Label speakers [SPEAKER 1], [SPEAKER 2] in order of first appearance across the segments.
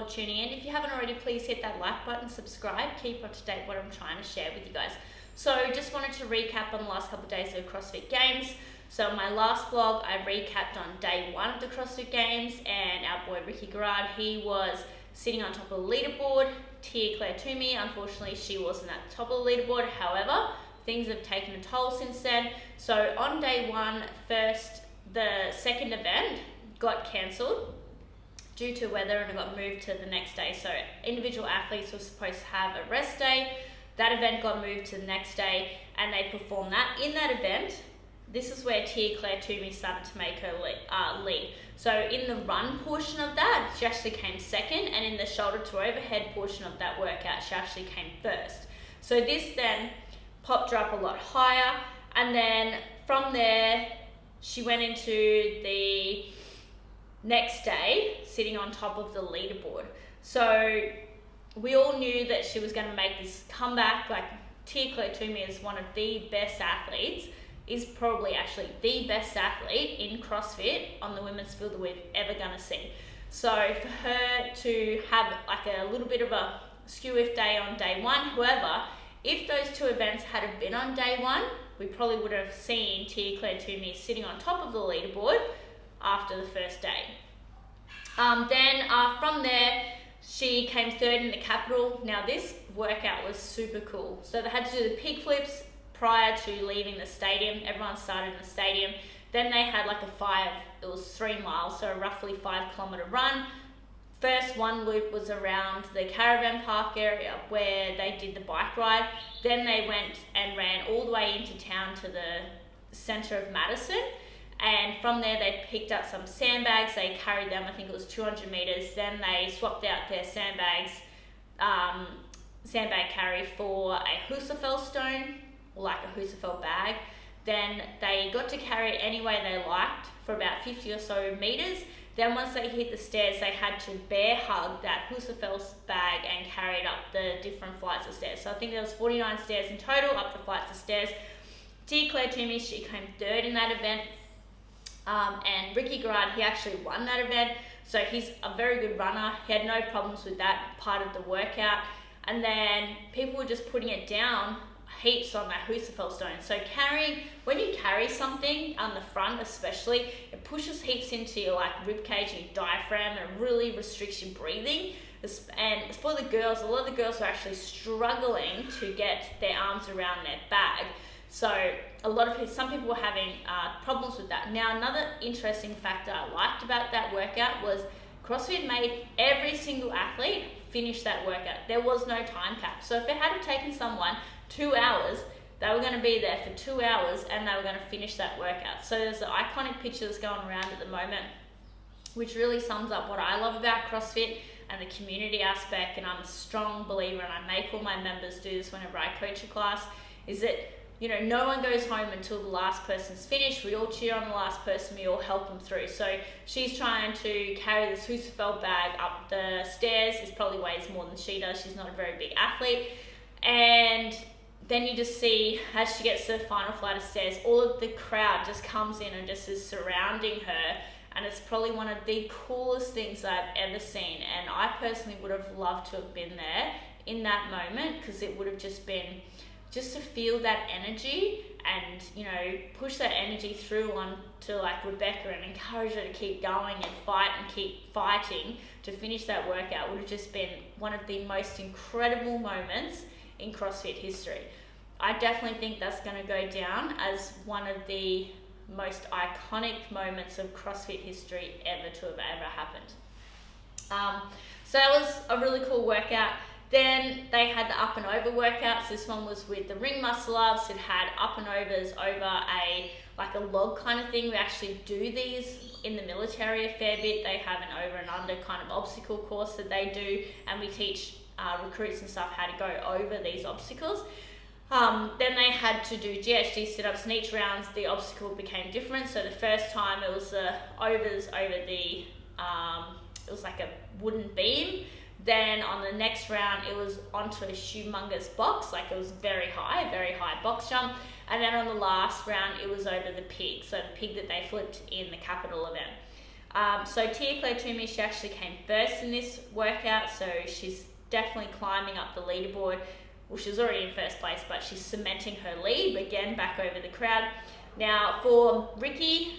[SPEAKER 1] for tuning in. If you haven't already, please hit that like button, subscribe, keep up to date what I'm trying to share with you guys. So just wanted to recap on the last couple of days of CrossFit Games. So in my last vlog, I recapped on day 1 of the CrossFit Games, and our boy Ricky Garrard, he was sitting on top of the leaderboard. Tia Claire Toomey, unfortunately she wasn't at the top of the leaderboard. However, things have taken a toll since then. So on day 1, the second event got cancelled due to weather, and it got moved to the next day. So individual athletes were supposed to have a rest day. That event got moved to the next day, and they performed that. In that event, this is where Tia Claire Toomey started to make her lead. So in the run portion of that, she actually came second, and in the shoulder to overhead portion of that workout, she actually came first. So this then popped her up a lot higher, and then from there, she went into the next day sitting on top of the leaderboard. So we all knew that she was going to make this comeback. Like, Tia Claire Toomey is one of the best athletes, is probably actually the best athlete in CrossFit on the women's field that we're ever going to see. So for her to have like a little bit of a skew-if day on day 1, however, if those two events had been on day 1, we probably would have seen Tia Claire Toomey sitting on top of the leaderboard after the first day. From there, she came third in the Capital. Now this workout was super cool. So they had to do the pig flips prior to leaving the stadium. Everyone started in the stadium. Then they had like it was 3 miles, so a roughly 5-kilometer run. First one loop was around the caravan park area where they did the bike ride. Then they went and ran all the way into town to the center of Madison. And from there, they picked up some sandbags. They carried them, I think it was 200 meters. Then they swapped out their sandbag carry for a Husafell stone, or like a Husafell bag. Then they got to carry it any way they liked for about 50 or so meters. Then once they hit the stairs, they had to bear hug that Husafell bag and carry it up the different flights of stairs. So I think there was 49 stairs in total, up the flights of stairs. Tia Claire Toomey, she came third in that event. And Ricky Garrard, he actually won that event. So he's a very good runner. He had no problems with that part of the workout. And then people were just putting it down heaps on that Husafell stone. So when you carry something on the front especially, it pushes heaps into your like rib cage and your diaphragm, and it really restricts your breathing. And for the girls, a lot of the girls were actually struggling to get their arms around their bag. So some people were having problems with that. Now, another interesting factor I liked about that workout was CrossFit made every single athlete finish that workout. There was no time cap. So if it had taken someone 2 hours, they were going to be there for 2 hours and they were going to finish that workout. So there's an iconic picture that's going around at the moment, which really sums up what I love about CrossFit and the community aspect. And I'm a strong believer, and I make all my members do this whenever I coach a class, is that no one goes home until the last person's finished. We all cheer on the last person. We all help them through. So she's trying to carry this Husafell bag up the stairs. It probably weighs more than she does. She's not a very big athlete. And then you just see, as she gets to the final flight of stairs, all of the crowd just comes in and just is surrounding her. And it's probably one of the coolest things I've ever seen. And I personally would have loved to have been there in that moment, because it would have just been just to feel that energy and, push that energy through on to like Rebecca and encourage her to keep going and fight and keep fighting to finish that workout would have just been one of the most incredible moments in CrossFit history. I definitely think that's going to go down as one of the most iconic moments of CrossFit history ever to have ever happened. So that was a really cool workout. Then they had the up and over workouts. This one was with the ring muscle ups. It had up and overs over a log kind of thing. We actually do these in the military a fair bit. They have an over and under kind of obstacle course that they do, and we teach recruits and stuff how to go over these obstacles. Then they had to do GHD sit-ups, and each round the obstacle became different. So the first time it was the overs over it was like a wooden beam. Then on the next round, it was onto a humongous box, like it was very high box jump. And then on the last round, it was over the pig, so the pig that they flipped in the Capital event. So Tia Claire Toomey, she actually came first in this workout, so she's definitely climbing up the leaderboard. Well, she was already in first place, but she's cementing her lead, again, back over the crowd. Now, for Ricky,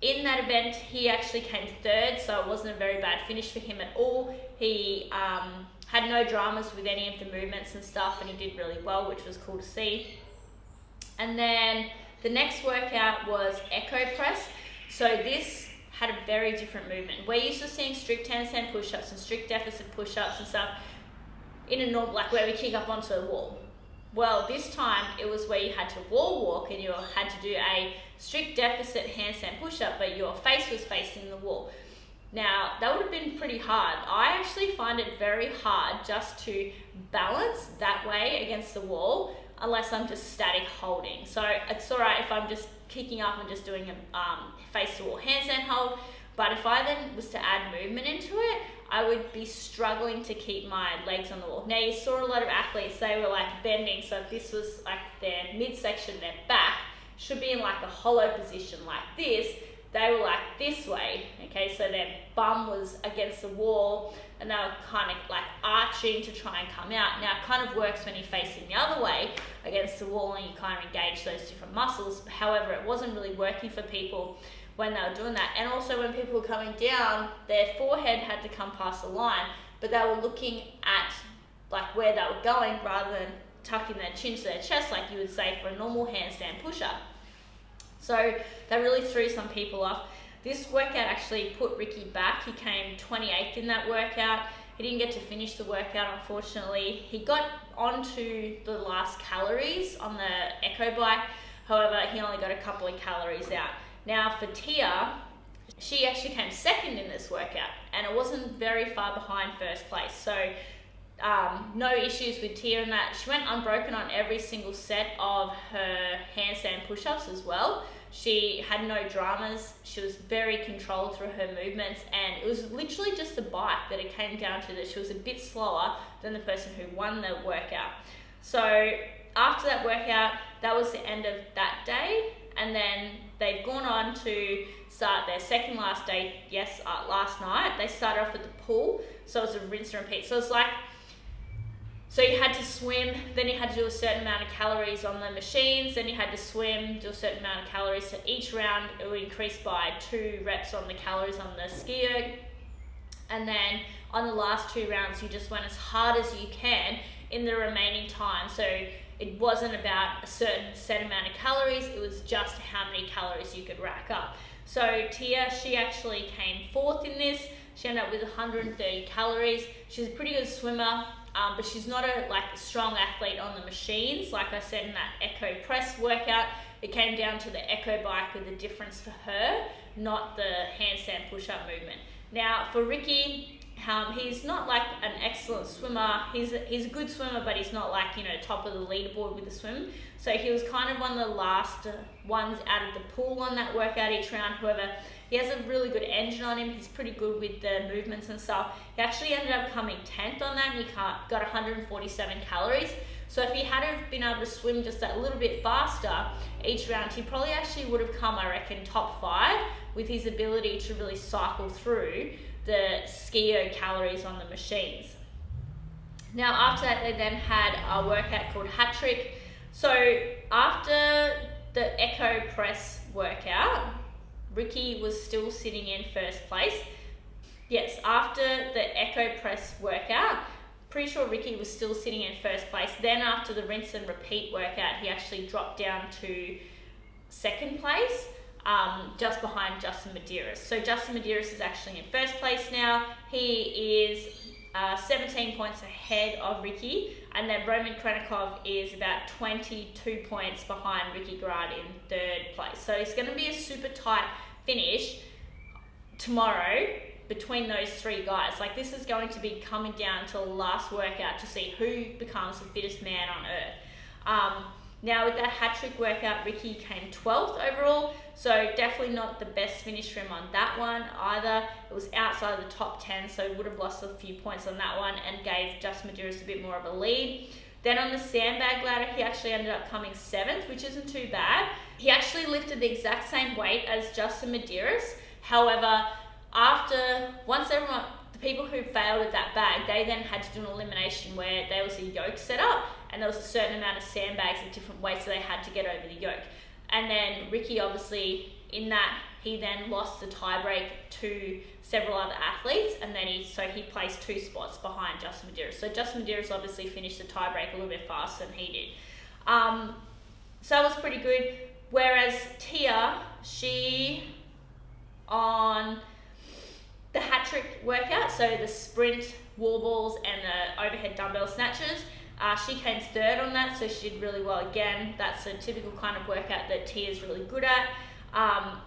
[SPEAKER 1] in that event, he actually came third, so it wasn't a very bad finish for him at all. He had no dramas with any of the movements and stuff, and he did really well, which was cool to see. And then the next workout was Echo Press. So this had a very different movement. We're used to seeing strict handstand push-ups and strict deficit push-ups and stuff in a normal, like where we kick up onto a wall. Well, this time it was where you had to wall walk and you had to do a strict deficit handstand push-up, but your face was facing the wall. Now, that would have been pretty hard. I actually find it very hard just to balance that way against the wall unless I'm just static holding. So it's all right if I'm just kicking up and just doing a face-to-wall handstand hold, but if I then was to add movement into it, I would be struggling to keep my legs on the wall. Now, you saw a lot of athletes, they were like bending, so if this was like their midsection, their back should be in like a hollow position like this, they were like this way, okay, so their bum was against the wall and they were kind of like arching to try and come out. Now, it kind of works when you're facing the other way against the wall and you kind of engage those different muscles. However, it wasn't really working for people when they were doing that. And also when people were coming down, their forehead had to come past the line, but they were looking at like where they were going rather than tucking their chin to their chest like you would say for a normal handstand push-up. So that really threw some people off. This workout actually put Ricky back. He came 28th in that workout. He didn't get to finish the workout, unfortunately. He got onto the last calories on the Echo bike. However, he only got a couple of calories out. Now for Tia, she actually came second in this workout and it wasn't very far behind first place. So no issues with Tia in that. She went unbroken on every single set of her handstand push-ups as well. She had no dramas. She was very controlled through her movements, and it was literally just the bike that it came down to, that she was a bit slower than the person who won the workout. So after that workout, that was the end of that day, and then they've gone on to start their second last day, last night. They started off at the pool, so it's a rinse and repeat. So it's like, so you had to swim, then you had to do a certain amount of calories on the machines, then you had to swim, do a certain amount of calories. So each round it would increase by 2 reps on the calories on the ski erg. And then on the last 2 rounds, you just went as hard as you can in the remaining time. So it wasn't about a certain set amount of calories, it was just how many calories you could rack up. So Tia, she actually came 4th in this. She ended up with 130 calories. She's a pretty good swimmer. But she's not a strong athlete on the machines. Like I said in that Echo Press workout, it came down to the Echo bike with the difference for her, not the handstand push-up movement. Now for Ricky, he's not like an excellent swimmer. He's a good swimmer, but he's not like, top of the leaderboard with the swim. So he was kind of one of the last ones out of the pool on that workout each round. However, he has a really good engine on him. He's pretty good with the movements and stuff. He actually ended up coming 10th on that, and he got 147 calories. So if he had been able to swim just that little bit faster each round, he probably actually would have come, I reckon, top 5 with his ability to really cycle through the ski erg calories on the machines. Now after that, they then had a workout called Hat Trick. So after the Echo Press workout, Ricky was still sitting in first place. Yes, after the Echo Press workout, pretty sure Ricky was still sitting in first place. Then after the rinse and repeat workout, he actually dropped down to 2nd place, just behind Justin Medeiros. So Justin Medeiros is actually in first place now. He is 17 points ahead of Ricky, and then Roman Krenikov is about 22 points behind Ricky Grad in 3rd place. So it's going to be a super tight finish tomorrow between those 3 guys. Like, this is going to be coming down to the last workout to see who becomes the fittest man on earth. Now with that hat trick workout, Ricky came 12th overall, so definitely not the best finish for him on that one either. It was outside of the top 10, so he would have lost a few points on that one and gave Justin Medeiros a bit more of a lead. Then on the sandbag ladder, he actually ended up coming 7th, which isn't too bad. He actually lifted the exact same weight as Justin Medeiros. However, once everyone, the people who failed at that bag, they then had to do an elimination where there was a yoke set up and there was a certain amount of sandbags at different weights, so they had to get over the yoke. And then Ricky, obviously, in that, he then lost the tiebreak to several other athletes, and then he placed 2 spots behind Justin Medeiros. So Justin Medeiros obviously finished the tiebreak a little bit faster than he did. So that was pretty good. Whereas Tia, she, on the hat trick workout, so the sprint, wall balls, and the overhead dumbbell snatches, she came 3rd on that, so she did really well again. That's a typical kind of workout that Tia's really good at.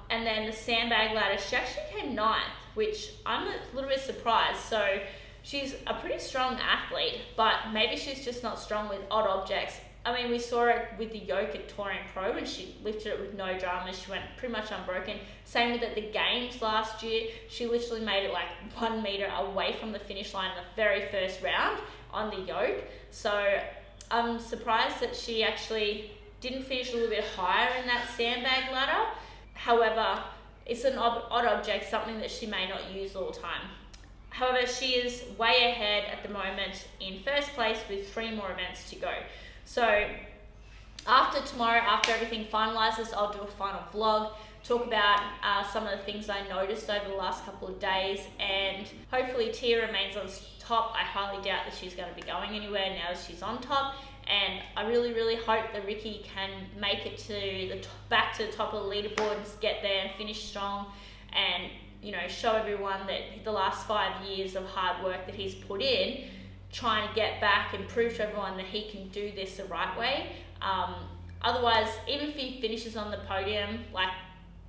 [SPEAKER 1] And then the sandbag ladder, she actually came 9th, which I'm a little bit surprised. So she's a pretty strong athlete, but maybe she's just not strong with odd objects. I mean, we saw it with the yoke at Touring Pro when she lifted it with no drama. She went pretty much unbroken. Same with at the games last year. She literally made it like 1 meter away from the finish line in the very first round on the yoke. So I'm surprised that she actually didn't finish a little bit higher in that sandbag ladder. However, it's an odd object, something that she may not use all the time. However, she is way ahead at the moment in 1st place with 3 more events to go. So after tomorrow, after everything finalizes, I'll do a final vlog, talk about some of the things I noticed over the last couple of days, and hopefully Tia remains on top. I highly doubt that she's going to be going anywhere now that she's on top, and I really, really hope that Ricky can make it to back to the top of the leaderboards, get there and finish strong, and show everyone that the last 5 years of hard work that he's put in, trying to get back and prove to everyone that he can do this the right way. Otherwise, even if he finishes on the podium,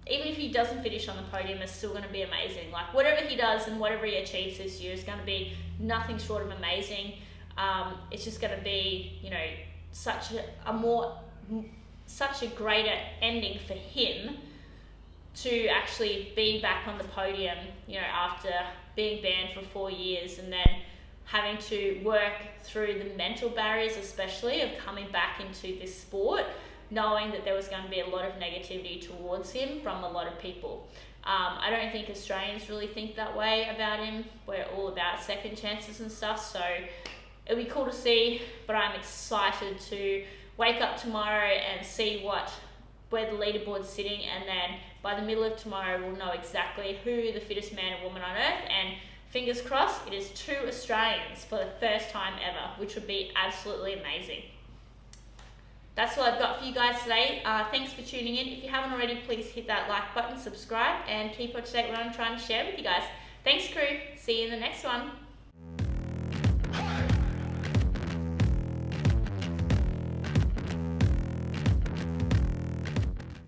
[SPEAKER 1] even if he doesn't finish on the podium, it's still going to be amazing. Whatever he does and whatever he achieves this year is going to be nothing short of amazing. It's just going to be, such a greater ending for him to actually be back on the podium, after being banned for 4 years and then having to work through the mental barriers, especially of coming back into this sport, knowing that there was going to be a lot of negativity towards him from a lot of people. I don't think Australians really think that way about him. We're all about second chances and stuff, so it'll be cool to see, but I'm excited to wake up tomorrow and see where the leaderboard's sitting, and then by the middle of tomorrow we'll know exactly who the fittest man or woman on earth, and fingers crossed it is 2 Australians for the first time ever, which would be absolutely amazing. That's all I've got for you guys today. Thanks for tuning in. If you haven't already, please hit that like button, subscribe, and keep up to date with what I'm trying to share with you guys. Thanks, crew. See you in the next one.